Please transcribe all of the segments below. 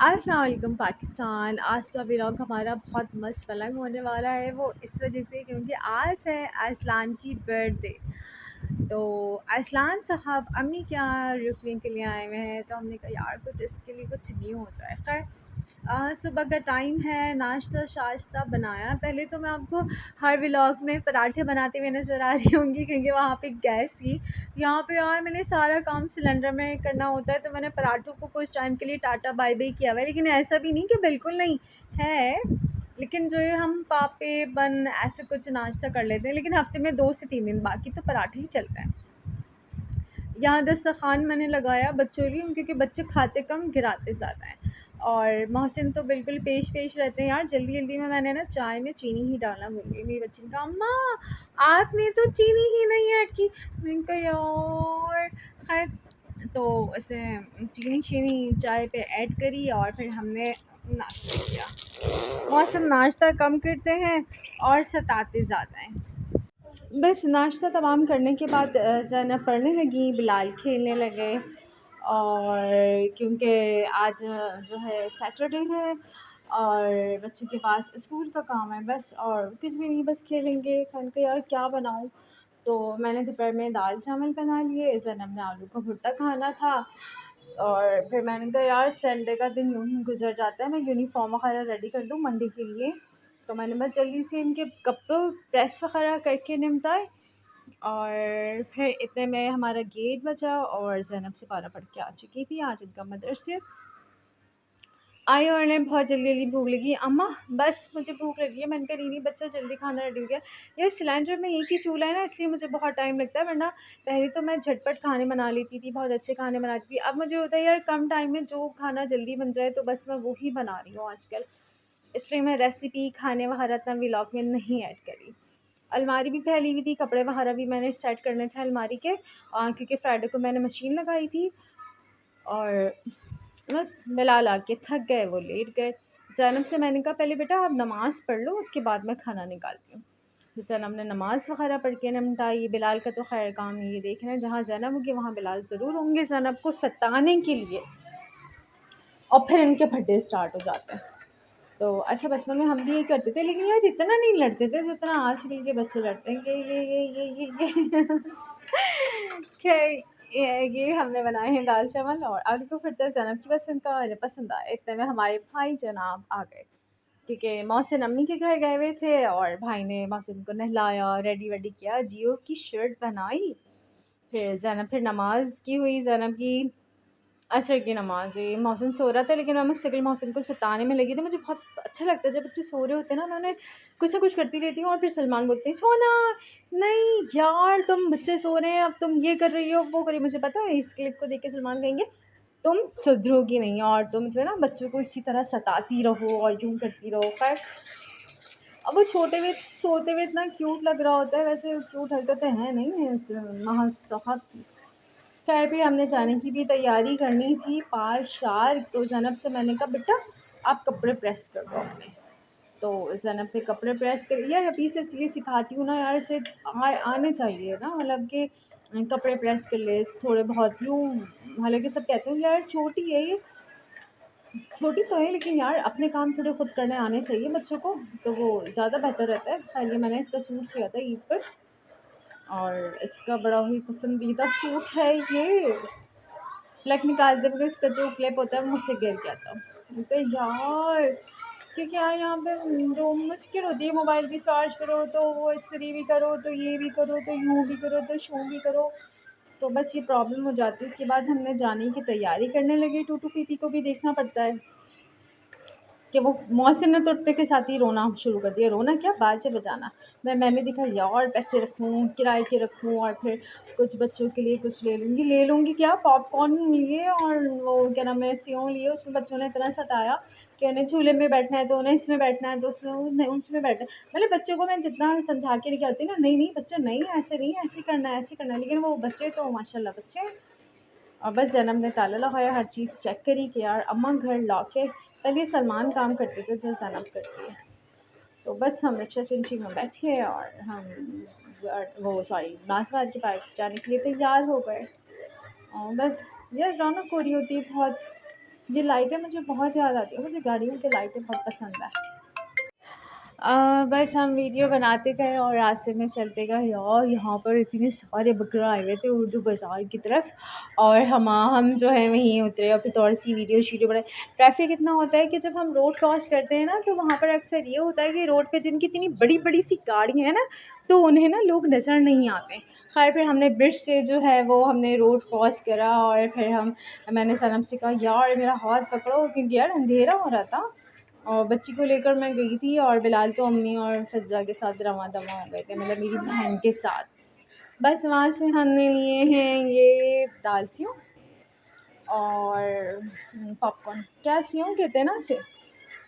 अस्सलाम वालेकुम पाकिस्तान। आज का व्लॉग हमारा बहुत मस्त पलंग होने वाला है। वो इस वजह से क्योंकि आज है अरसलान की बर्थडे। तो अरसलान साहब अम्मी के यहाँ रुकने के लिए आए हुए हैं, तो हमने कहा यार कुछ इसके लिए कुछ न्यू हो जाए। खैर सुबह का टाइम है, नाश्ता शाश्ता बनाया। पहले तो मैं आपको हर व्लॉग में पराठे बनाते हुए नज़र आ रही होंगी क्योंकि वहाँ पे गैस थी। यहाँ पे यार मैंने सारा काम सिलेंडर में करना होता है, तो मैंने पराठों को कुछ टाइम के लिए टाटा बाय बाय किया हुआ है। लेकिन ऐसा भी नहीं कि बिल्कुल नहीं है, लेकिन जो है हम पापे बन ऐसे कुछ नाश्ता कर लेते हैं, लेकिन हफ्ते में 2 से 3 दिन बाकी तो पराठे ही चलते हैं। यहाँ दस्तरख़्वान मैंने लगाया बच्चों के लिए, क्योंकि बच्चे खाते कम गिराते ज़्यादा हैं। और मोहसिन तो बिल्कुल पेश पेश रहते हैं यार। जल्दी जल्दी में मैंने ना चाय में चीनी ही डालना भूल गई। मेरी बच्ची ने कहा अम्मा आपने तो चीनी ही नहीं ऐड की। मैंने कहा यार खैर, तो ऐसे चीनी शीनी चाय पे ऐड करी और फिर हमने नाश्ता किया। मौसम नाश्ता कम करते हैं और सताते ज़्यादा हैं। बस नाश्ता तमाम करने के बाद ज़ैनब पढ़ने लगी, बिलाल खेलने लगे। और क्योंकि आज जो है सैटरडे है और बच्चे के पास स्कूल का काम है बस, और कुछ भी नहीं, बस खेलेंगे। मैंने कहा यार क्या बनाऊँ, तो मैंने दोपहर में दाल चावल बना लिए। ज़ैनब ने आलू का भुर्ता खाना था। और फिर मैंने कहा यार संडे का दिन यूँ ही गुजर जाता है, मैं यूनिफ़ॉर्म वगैरह रेडी कर लूँ मंडे के लिए। तो मैंने बस जल्दी से इनके कपड़ों प्रेस वगैरह करके निपटाए, और फिर इतने में हमारा गेट बजा और ज़ैनब से पारा पढ़ के आ चुकी थी। आज इनका मदरसे आई और इन्हें बहुत जल्दी भूख लगी। अम्मा बस मुझे भूख लगी है। मैंने कहा नहीं बच्चा जल्दी खाना रेडी हो गया। यार सिलेंडर में एक ही चूल्हा है ना, इसलिए मुझे बहुत टाइम लगता है, वरना पहले तो मैं झटपट खाने बना लेती थी, बहुत अच्छे खाने बनाती थी। अब मुझे होता है यार कम टाइम में जो खाना जल्दी बन जाए तो बस मैं वो ही बना रही हूँ आजकल। इसलिए मैं रेसिपी खाने वगैरह इतना व्लॉग में नहीं ऐड करी। अलमारी भी फैली हुई थी, कपड़े वगैरह भी मैंने सेट करने थे अलमारी के, क्योंकि फ्राइडे को मैंने मशीन लगाई थी। और बस बिलाल आके थक गए, वो लेट गए। ज़ैनब से मैंने कहा पहले बेटा आप नमाज़ पढ़ लो, उसके बाद मैं खाना निकालती हूँ। तो ज़ैनब ने नमाज़ वगैरह पढ़ के निपटाई। बिलाल का तो खैर काम ये देख रहे हैं, जहाँ ज़ैनब होगी वहाँ बिलाल ज़रूर होंगे ज़ैनब को सताने के लिए, और फिर इनके फड्डे स्टार्ट हो जाते हैं। तो अच्छा बचपन में हम भी ये करते थे, लेकिन यार इतना नहीं लड़ते थे जितना आजकल के बच्चे लड़ते हैं। ये खैर ये हमने बनाए हैं दाल चावल और आलू का भरता। ज़ैनब की पसंद का और पसंद आया। इतने में हमारे भाई जनाब आ गए, क्योंकि मोहसिन अम्मी के घर गए हुए थे और भाई ने मोहसिन को नहलाया, रेडी वेडी किया, जियो की शर्ट बनाई। फिर ज़ैनब फिर नमाज की हुई, ज़ैनब की असर की नमाज़ हुई। मोहसिन सो रहा था, लेकिन मैं मुस्तकिल मोहसिन को सताने में लगी थी। मुझे बहुत अच्छा लगता है जब बच्चे सो रहे होते हैं ना, मैं उन्हें कुछ ना कुछ करती रहती हूँ। और फिर सलमान बोलते हैं सोना नहीं यार, तुम बच्चे सो रहे हैं, अब तुम ये कर रही हो वो कर रही हो। मुझे पता है इस क्लिप को देख के सलमान कहेंगे तुम सुधरोगी नहीं और तुम जो है ना बच्चों को इसी तरह सताती रहो और यूँ करती रहो। खैर अब वो छोटे हुए सोते हुए इतना क्यूट लग रहा होता है, वैसे क्यूट हरकतें हैं नहीं है इस महज साहब की। खैर फिर हमने जाने की भी तैयारी करनी थी पार शार। तो ज़ैनब से मैंने कहा बेटा आप कपड़े प्रेस कर दो अपने। तो ज़ैनब ने कपड़े प्रेस कर यार, अभी से इसलिए सिखाती हूँ ना यार, इसे आने चाहिए ना, मतलब कि कपड़े प्रेस कर ले थोड़े बहुत यूँ। हालांकि सब कहते हैं यार छोटी है ये, छोटी तो है लेकिन यार अपने काम थोड़े खुद करने आने चाहिए बच्चों को, तो वो ज़्यादा बेहतर रहता है। खैर ये मैंने इसका सूट सिया था ईद पर, और इसका बड़ा ही पसंदीदा सूट है ये। प्लग निकालते वक्त इसका जो क्लिप होता है वो मुझसे गिर गया था। तो यार क्योंकि यार यहाँ पे दो मुश्किल होती है, मोबाइल भी चार्ज करो तो वो इस्त्री भी करो तो ये भी करो तो यूँ भी करो तो शू भी करो, तो बस ये प्रॉब्लम हो जाती है। इसके बाद हमने जाने की तैयारी करने लगे। टूटू पीपी को भी देखना पड़ता है कि वो मोहसिन ने तो उठते के साथ ही रोना शुरू कर दिया। रोना क्या, बाजे बजाना। मैंने देखा यार पैसे रखूँ किराए के रखूँ और फिर कुछ बच्चों के लिए कुछ ले लूँगी क्या, पॉपकॉर्न लिए और वो क्या नाम है सेव लिए। उसमें बच्चों ने इतना सताया कि उन्हें झूले में बैठना है तो उन्हें इसमें बैठना है, तो उसमें उसमें बैठना है। मतलब बच्चों को मैं जितना समझा के लेके आती हूँ ना, नहीं नहीं बच्चा नहीं ऐसे नहीं, ऐसे करना है ऐसे करना है, लेकिन वो बच्चे तो माशाल्लाह बच्चे हैं। और बस ज़ैनब ने ताला लगाया, हर चीज़ चेक करी कि यार अम्मा घर लॉक है। पहले सलमान काम करते थे जो ज़ैनब करती है। तो बस हम रिक्शा चिंची में बैठे और हम वो सॉरी नाजवाद के पार्क जाने के लिए तैयार हो गए। और बस यार रौनक हो रही होती है बहुत। ये लाइटें मुझे बहुत याद आती है, मुझे गाड़ियों की लाइटें बहुत पसंद है। बस हम वीडियो बनाते गए और रास्ते में चलते गए, यार यहाँ पर इतने सारे बकरा आए हुए थे उर्दू बाज़ार की तरफ, और हम जो है वहीं उतरे और फिर थोड़ी सी वीडियो शीडियो बनाई। ट्रैफिक इतना होता है कि जब हम रोड क्रॉस करते हैं ना, तो वहाँ पर अक्सर ये होता है कि रोड पे जिनकी इतनी बड़ी बड़ी सी गाड़ियाँ हैं ना, तो उन्हें ना लोग नज़र नहीं आते। खैर फिर हमने ब्रिज से जो है वो हमने रोड क्रॉस करा, और फिर मैंने सनम से कहा यार मेरा हाथ पकड़ो, क्योंकि यार अंधेरा हो रहा था और बच्ची को लेकर मैं गई थी, और बिलाल तो अम्मी और फ़िज़ा के साथ रवां-दवां हो गए थे, मतलब मेरी बहन के साथ। बस वहाँ से हमने लिए हैं ये दाल सेव और पॉपकॉर्न, क्या सेव कहते हैं ना इसे?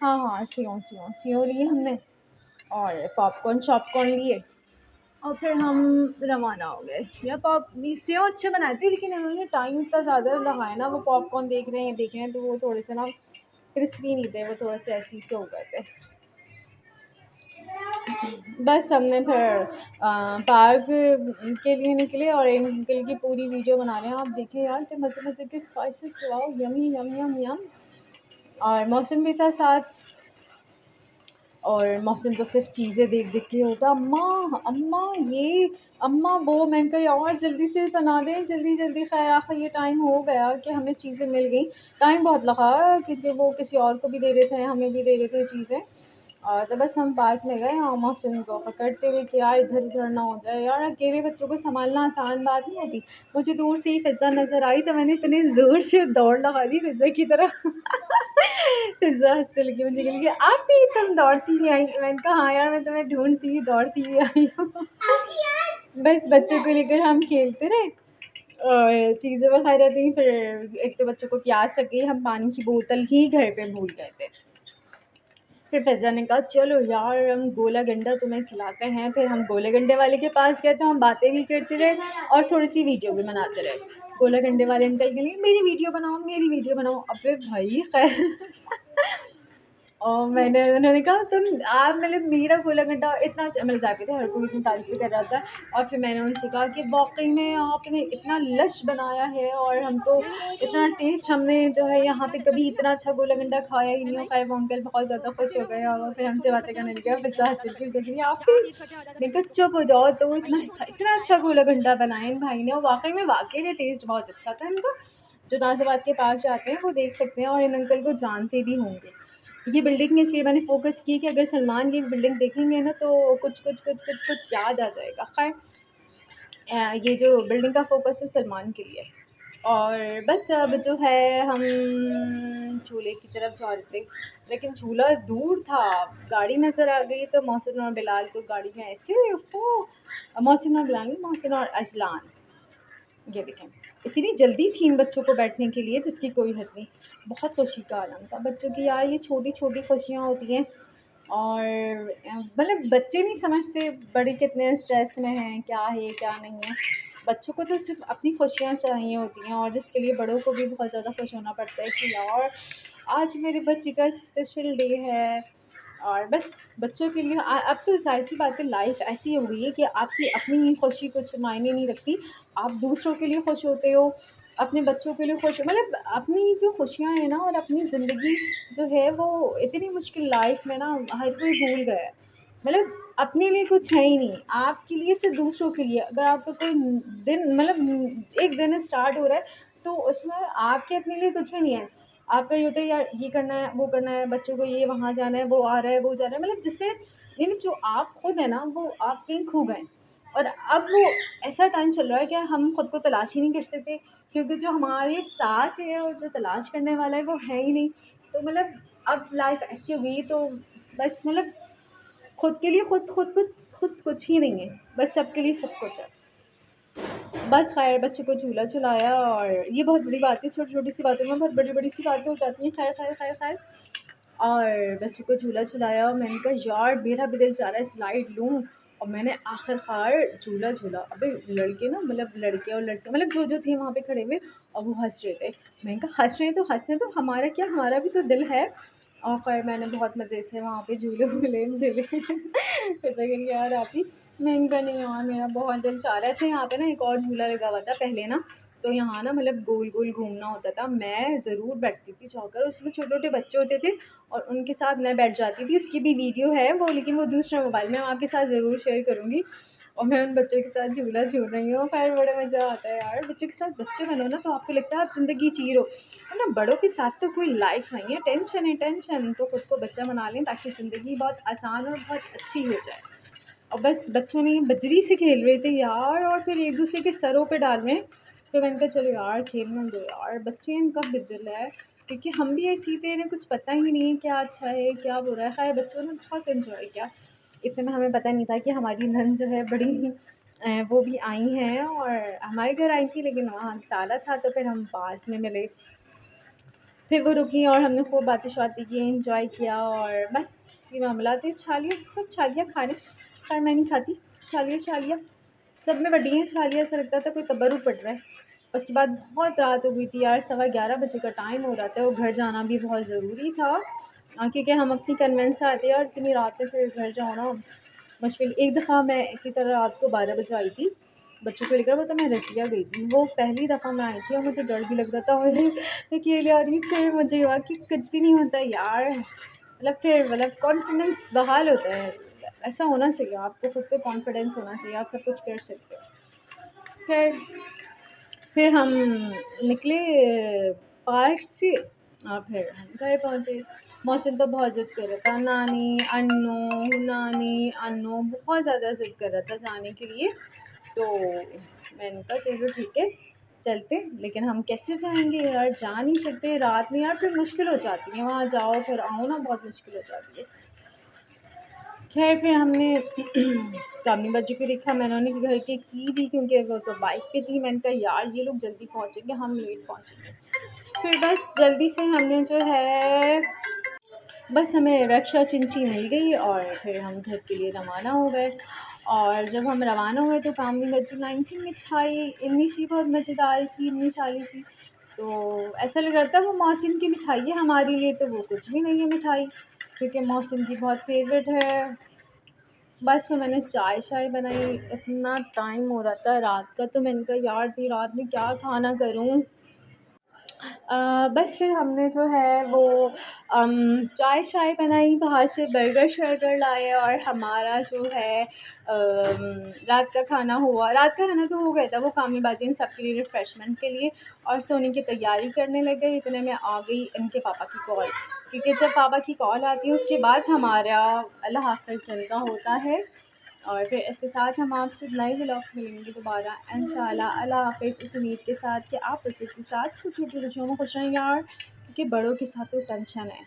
हाँ, हाँ, सेव लिए हमने, और शॉपकॉर्न लिए, और फिर हम रवाना हो गए। यार सेव अच्छे बनाए थे, लेकिन इन्होंने टाइम इतना ज़्यादा लगाया ना, वो पॉपकॉर्न देख रहे हैं, तो वो थोड़े से ना क्रिस्पी नहीं थे, वो थोड़े से ऐसे ही से हो गए थे। बस हमने फिर पार्क के लिए निकले, और एक अंकल की पूरी वीडियो बना रहे हैं, आप देखिए यार तो मज़े-मज़े के स्पाइसेस, वाओ यम्मी यम यम यम। और मौसम भी था साथ, और मौसम तो सिर्फ चीज़ें देख देख के होता, अम्मा अम्मा ये, अम्मा वो। मैंने कहा यार जल्दी से बना दें, जल्दी जल्दी। खैर आखिर ये टाइम हो गया कि हमें चीज़ें मिल गई। टाइम बहुत लगा, क्योंकि वो किसी और को भी दे रहे थे, हमें भी दे रहे थे चीज़ें। तो बस हम पार्क में गए, और मौसम को पकड़ते हुए कि यार इधर-उधर ना हो जाए। यार अकेले बच्चों को सँभालना आसान बात नहीं होती। मुझे दूर से ही फ़िज़्ज़ा नज़र आई, तो मैंने इतनी ज़ोर से दौड़ लगा दी फ़िज़्ज़ा की तरफ। फ़िज़्ज़ा हँसने लगी, मुझे कहने लगी, "आप भी तुम दौड़ती हुई आई?" मैंने कहा, "हाँ यार, मैं तुम्हें ढूँढती हुई दौड़ती हुई आई हूँ।" बस बच्चों को लेकर हम खेलते रहे, और चीज़ें वगैरह दी। फिर एक तो बच्चों को प्यास लग गई, हम पानी की बोतल ही घर पे भूल गए थे। फिर फ़ैज़ा ने कहा चलो यार हम गोला गंडा तुम्हें खिलाते हैं। फिर हम गोले गंडे वाले के पास गए, तो हम बातें भी करते रहे और थोड़ी-सी वीडियो भी बनाते रहे। गोला गंडे वाले अंकल के लिए मेरी वीडियो बनाओ। अबे भाई ख़ैर और उन्होंने कहा तुम आप मतलब मेरा गोला गंडा इतना अच्छा, मतलब ज़ाहिर था हर कोई इतनी तारीफ़ें कर रहा था। और फिर मैंने उनसे कहा कि वाक़ई में आपने इतना लश बनाया है, और हम तो इतना टेस्ट हमने जो है यहाँ पे कभी इतना अच्छा गोला गंडा खाया ही नहीं हो। खैर वो अंकल बहुत ज़्यादा खुश हो गए, और वो फिर हमसे बातें करने लगे, फिर फिर आप भी। मैंने कहा चुप हो जाओ, तो इतना इतना अच्छा गोला गंडा बनाया इन भाई ने, और वाक़ई में टेस्ट बहुत अच्छा था इनका। जो नाज़िबाद के पास जाते हैं वो देख सकते हैं, और इन अंकल को जानते भी होंगे। ये बिल्डिंग इसलिए मैंने फ़ोकस की कि अगर सलमान की बिल्डिंग देखेंगे ना, तो कुछ याद आ जाएगा। ख़ैर ये जो बिल्डिंग का फ़ोकस है सलमान के लिए। और बस अब जो है हम झूले की तरफ जा रहे थे, लेकिन झूला दूर था। गाड़ी नज़र आ गई, तो मोहसिन और बिलाल तो गाड़ी में ऐसे मोहसिन और बिलाल नहीं, मोहसिन और अज़लान, ये देखें इतनी जल्दी थी इन बच्चों को बैठने के लिए जिसकी कोई हद नहीं। बहुत खुशी का आलम था बच्चों की, यार ये छोटी-छोटी खुशियाँ होती हैं। और मतलब बच्चे नहीं समझते बड़े कितने स्ट्रेस में हैं, क्या है क्या नहीं है। बच्चों को तो सिर्फ़ अपनी खुशियाँ चाहिए होती हैं, और जिसके लिए बड़ों को भी बहुत ज़्यादा खुश होना पड़ता है कि यार आज मेरे बच्चे का स्पेशल डे है। और बस बच्चों के लिए अब तो ज़ाहिर-सी बात है, लाइफ़ ऐसी हो गई है कि आपकी अपनी खुशी कुछ मायने नहीं रखती। आप दूसरों के लिए खुश होते हो, अपने बच्चों के लिए खुश, मतलब अपनी जो खुशियाँ हैं ना, और अपनी ज़िंदगी जो है वो इतनी मुश्किल लाइफ़ में ना हर कोई भूल गया है। मतलब अपने लिए कुछ है ही नहीं, आपके लिए सिर्फ़ दूसरों के लिए। अगर आपका कोई दिन, मतलब एक दिन स्टार्ट हो रहा है, तो उसमें आपके अपने लिए कुछ भी नहीं है। आपका ये होता है यार ये करना है, वो करना है, बच्चों को ये वहाँ जाना है, वो आ रहा है, वो जा रहा है, मतलब जिसमें यानी जो आप खुद है ना, वो आप कहीं खो गए। और अब वो ऐसा टाइम चल रहा है कि हम खुद को तलाश ही नहीं कर सकते, क्योंकि जो हमारे साथ है और जो तलाश करने वाला है वो है ही नहीं। तो मतलब अब लाइफ़ ऐसी हो गई, तो बस मतलब खुद के लिए खुद कुछ ही नहीं है, बस सबके लिए सब कुछ है। बस ख़ैर बच्चों को झूला झुलाया, और ये बहुत बड़ी बात है, छोटी-छोटी सी बातों में बहुत बड़ी-बड़ी सी बातें हो जाती हैं। ख़ैर और बच्चों को झूला झुलाया, और मैंने कहा यार मेरा भी दिल चाह रहा है स्लाइड लूँ, और मैंने आखिरकार झूला झूला। अबे लड़के ना, मतलब लड़के और लड़के, मतलब जो थे वहाँ पे खड़े हुए, और वो हँस रहे थे। मैंने कहा हँस रहे हैं तो हमारा क्या, हमारा भी तो दिल है। और ख़ैर मैंने बहुत मज़े से वहाँ पे झूले वूले झूले। फिर से कहेंगे यार आप ही। मैंने कहा नहीं यार मेरा बहुत दिल चाह रहा है। अच्छा यहाँ पे ना एक और झूला लगा हुआ था पहले ना, तो यहाँ ना मतलब गोल-गोल घूमना होता था। मैं ज़रूर बैठती थी जाकर, उसमें छोटे-छोटे बच्चे होते थे और उनके साथ मैं बैठ जाती थी। उसकी भी वीडियो है वो, लेकिन वो दूसरे मोबाइल में, मैं आपके साथ ज़रूर शेयर करूँगी। और मैं उन बच्चों के साथ झूला झूल रही हूँ, ख़ैर बड़ा मज़ा आता है यार। बच्चों के साथ बच्चे बनो ना तो आपको लगता है आप ज़िंदगी जी रहे हो। है ना? बड़ों के साथ तो कोई लाइफ़ नहीं है, टेंशन है टेंशन, तो खुद को बच्चा बना लें ताकि ज़िंदगी बहुत आसान और बहुत अच्छी हो जाए। और बस बच्चों ने बजरी से खेल रहे थे यार, और फिर एक दूसरे के सरों पे डाल रहे हैं। फिर मैंने कहा चलो यार खेलने दो यार, बच्चे हैं, इनका बिदल है, क्योंकि हम भी ऐसे ही थे, इन्हें कुछ पता ही नहीं है क्या अच्छा है क्या बुरा है। खैर बच्चों ने बहुत इन्जॉय किया। इतने में हमें पता नहीं था कि हमारी नंद जो है बड़ी वो भी आई हैं और हमारे घर आई थी, लेकिन वहाँ ताला था, तो फिर हम बाद में मिले। फिर वो रुकी और हमने खूब बातें-शातें की, एन्जॉय किया और बस ये मामला थे। छालिया, सब छालिया खा रहे, खैर मैं नहीं खाती छालिया-शालिया। सब में बटी हैं छालिया, ऐसा लगता था कोई तबर्रुक पड़ रहा है। उसके बाद बहुत रात हो गई थी यार, 11:15 बजे का टाइम हो रहा था और घर जाना भी बहुत ज़रूरी था। क्योंकि हम अपनी कन्वेंस से आते हैं और इतनी रात में फिर घर जाओ ना मुश्किल। एक दफ़ा मैं इसी तरह रात को 12 बजे आई थी, बच्चों को लेकर, वो तो मैं रसिया गई थी। वो पहली दफ़ा मैं आई थी और मुझे डर भी लग रहा था और अकेले आ रही हूँ। फिर मुझे हुआ कि कुछ भी नहीं होता यार, मतलब फिर मतलब कॉन्फिडेंस बहाल होता है। ऐसा होना चाहिए, आपको खुद पे कॉन्फिडेंस होना चाहिए, आप सब कुछ कर सकते हो। खैर फिर हम निकले पार्क से और फिर हम घर पहुँचे। मौसम तो बहुत ज़िद कर रहा था, नानी, अन्नू बहुत ज़्यादा ज़िद कर रहा था जाने के लिए। तो मैंने कहा चलो ठीक है, चलते हैं। लेकिन हम कैसे जाएँगे यार, जा नहीं सकते रात में यार, फिर मुश्किल हो जाती है, वहाँ जाओ फिर आओ ना, बहुत मुश्किल हो जाती है। खैर फिर हमने कामनी बाजी को देखा, मैंने उन्हें घर की दी क्योंकि वो तो बाइक पे थी। मैंने कहा यार ये लोग जल्दी पहुँचेंगे, हम लेट पहुँचेंगे। फिर बस जल्दी से हमने जो है, बस हमें रक्षा चिंची मिल गई और फिर हम घर के लिए रवाना हो गए। और जब हम रवाना हुए तो कामनी बाजी लाई थी मिठाई, इतनी सी बहुत मज़ेदार सी, इतनी सारी सी, तो ऐसा लग रहा था वो मौसम की मिठाई है, हमारे लिए तो वो कुछ भी नहीं है मिठाई, क्योंकि मौसम की बहुत फ़ेवरेट है। बस फिर मैंने चाय-शाय बनाई, इतना टाइम हो रहा था रात का, तो मैंने कहा यार इतनी रात में क्या खाना करूँ? बस फिर हमने जो है वो चाय-शाय बनाई, बाहर से बर्गर-शर्गर लाए और हमारा जो है रात का खाना हुआ। रात का खाना तो हो गया था, वो कामनी बाजी इन सब के लिए रिफ़्रेशमेंट के लिए, और सोने की तैयारी करने लग गए। इतने में आ गई इनके पापा की कॉल, क्योंकि जब पापा की कॉल आती है उसके बाद हमारा अल्लाह हाफ़िज़ का होता है। और फिर इसके साथ हम आपसे नए व्लॉग मिलेंगे दोबारा इंशाल्लाह। अल्लाह हाफ़िज़, इस उम्मीद के साथ कि आप बच्चों के साथ छोटी-छोटी खुशियों में खुश रहें यार, क्योंकि बड़ों के साथ तो टेंशन है।